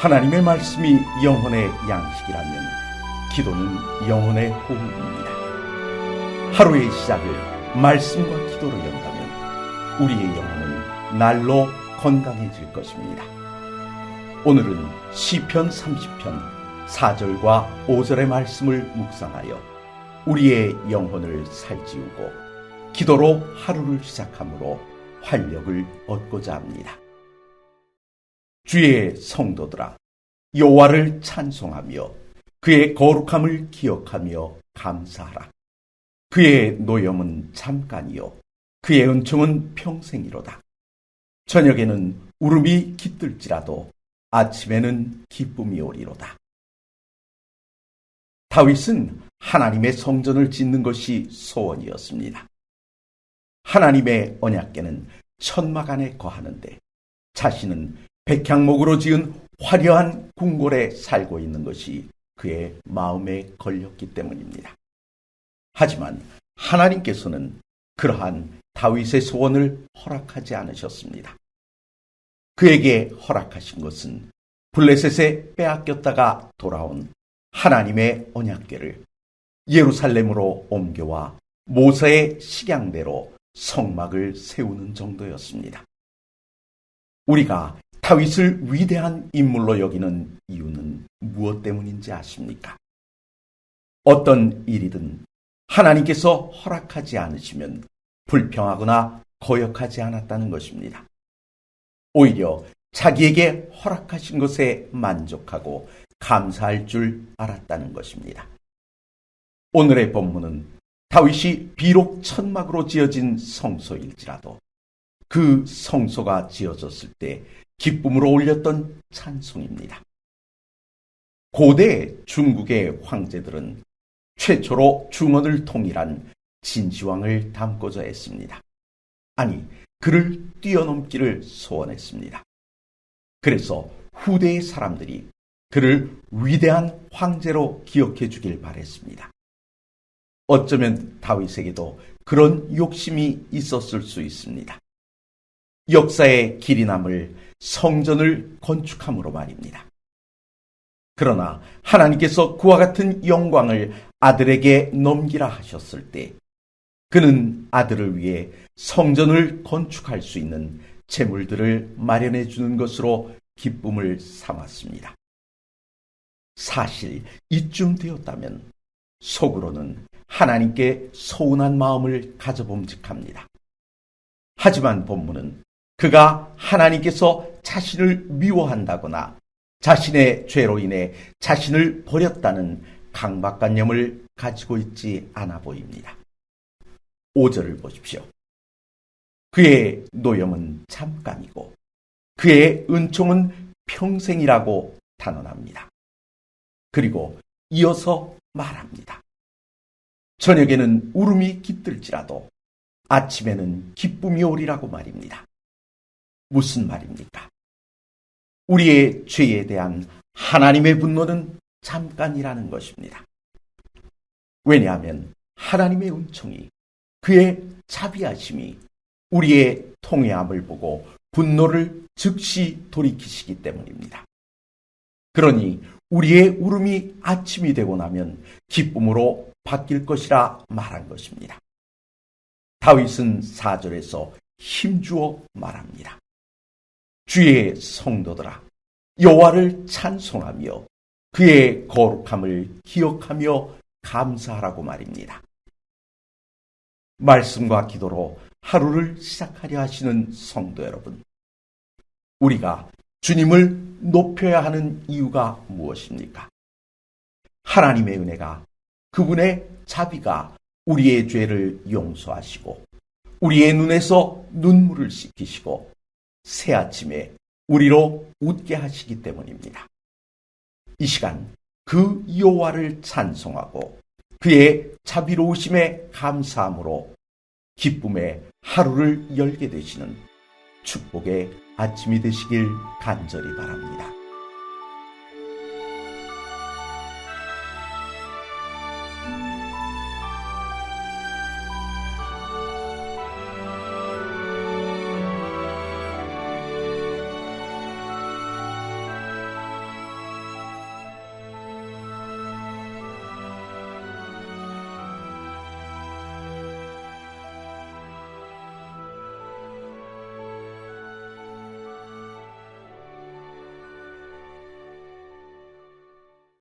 하나님의 말씀이 영혼의 양식이라면 기도는 영혼의 호흡입니다. 하루의 시작을 말씀과 기도로 연다면 우리의 영혼은 날로 건강해질 것입니다. 오늘은 시편 30편 4절과 5절의 말씀을 묵상하여 우리의 영혼을 살찌우고 기도로 하루를 시작함으로 활력을 얻고자 합니다. 주의 성도들아, 여호와를 찬송하며 그의 거룩함을 기억하며 감사하라. 그의 노염은 잠깐이요 그의 은총은 평생이로다. 저녁에는 울음이 깃들지라도 아침에는 기쁨이 오리로다. 다윗은 하나님의 성전을 짓는 것이 소원이었습니다. 하나님의 언약궤는 천막 안에 거하는데 자신은 백향목으로 지은 화려한 궁궐에 살고 있는 것이 그의 마음에 걸렸기 때문입니다. 하지만 하나님께서는 그러한 다윗의 소원을 허락하지 않으셨습니다. 그에게 허락하신 것은 블레셋에 빼앗겼다가 돌아온 하나님의 언약궤를 예루살렘으로 옮겨와 모세의 식양대로 성막을 세우는 정도였습니다. 우리가 다윗을 위대한 인물로 여기는 이유는 무엇 때문인지 아십니까? 어떤 일이든 하나님께서 허락하지 않으시면 불평하거나 거역하지 않았다는 것입니다. 오히려 자기에게 허락하신 것에 만족하고 감사할 줄 알았다는 것입니다. 오늘의 본문은 다윗이 비록 천막으로 지어진 성소일지라도 그 성소가 지어졌을 때 기쁨으로 올렸던 찬송입니다. 고대 중국의 황제들은 최초로 중원을 통일한 진시황을 담고자 했습니다. 아니, 그를 뛰어넘기를 소원했습니다. 그래서 후대의 사람들이 그를 위대한 황제로 기억해 주길 바랬습니다. 어쩌면 다윗에게도 그런 욕심이 있었을 수 있습니다. 역사의 길이 남을 성전을 건축함으로 말입니다. 그러나 하나님께서 그와 같은 영광을 아들에게 넘기라 하셨을 때 그는 아들을 위해 성전을 건축할 수 있는 재물들을 마련해 주는 것으로 기쁨을 삼았습니다. 사실 이쯤 되었다면 속으로는 하나님께 서운한 마음을 가져봄직합니다. 하지만 본문은 그가 하나님께서 자신을 미워한다거나 자신의 죄로 인해 자신을 버렸다는 강박관념을 가지고 있지 않아 보입니다. 5절을 보십시오. 그의 노염은 잠깐이고 그의 은총은 평생이라고 단언합니다. 그리고 이어서 말합니다. 저녁에는 울음이 깃들지라도 아침에는 기쁨이 오리라고 말입니다. 무슨 말입니까? 우리의 죄에 대한 하나님의 분노는 잠깐이라는 것입니다. 왜냐하면 하나님의 은총이, 그의 자비하심이 우리의 통회함을 보고 분노를 즉시 돌이키시기 때문입니다. 그러니 우리의 울음이 아침이 되고 나면 기쁨으로 바뀔 것이라 말한 것입니다. 다윗은 4절에서 힘주어 말합니다. 주의 성도들아, 여호와를 찬송하며 그의 거룩함을 기억하며 감사하라고 말입니다. 말씀과 기도로 하루를 시작하려 하시는 성도 여러분, 우리가 주님을 높여야 하는 이유가 무엇입니까? 하나님의 은혜가, 그분의 자비가 우리의 죄를 용서하시고 우리의 눈에서 눈물을 씻기시고 새 아침에 우리로 웃게 하시기 때문입니다. 이 시간 그 여호와를 찬송하고 그의 자비로우심에 감사함으로 기쁨의 하루를 열게 되시는 축복의 아침이 되시길 간절히 바랍니다.